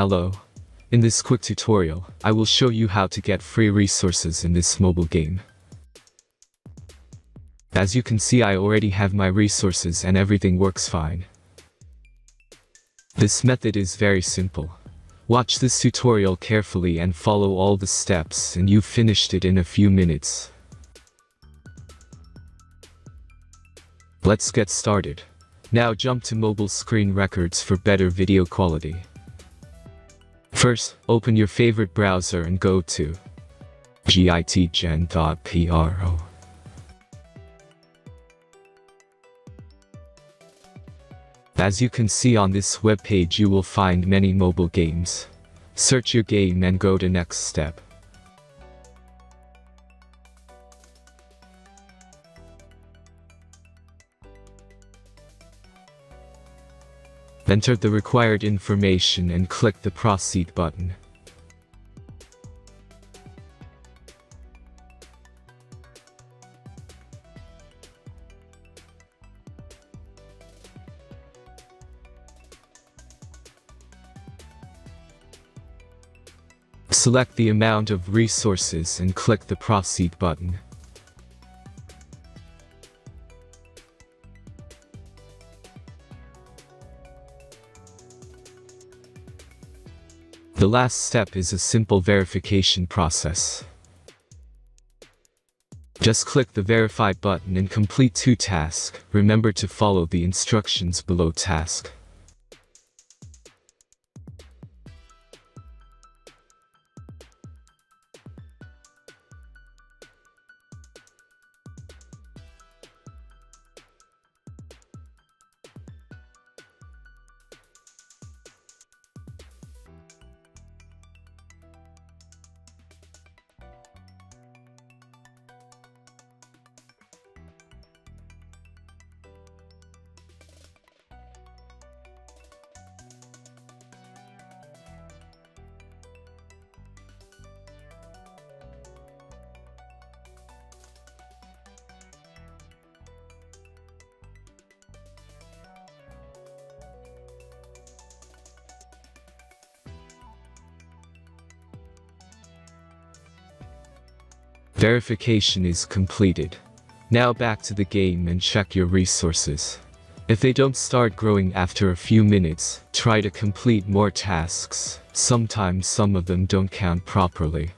Hello. In this quick tutorial, I will show you how to get free resources in this mobile game. As you can see, I already have my resources and everything works fine. This method is very simple. Watch this tutorial carefully and follow all the steps and you've finished it in a few minutes. Let's get started. Now jump to mobile screen records for better video quality. First, open your favorite browser and go to gitgen.pro. As you can see on this webpage, you will find many mobile games. Search your game and go to next step. Enter the required information and click the Proceed button. Select the amount of resources and click the Proceed button. The last step is a simple verification process. Just click the Verify button and complete 2 tasks. Remember to follow the instructions below task. Verification is completed. Now back to the game and check your resources. If they don't start growing after a few minutes, try to complete more tasks. Sometimes some of them don't count properly.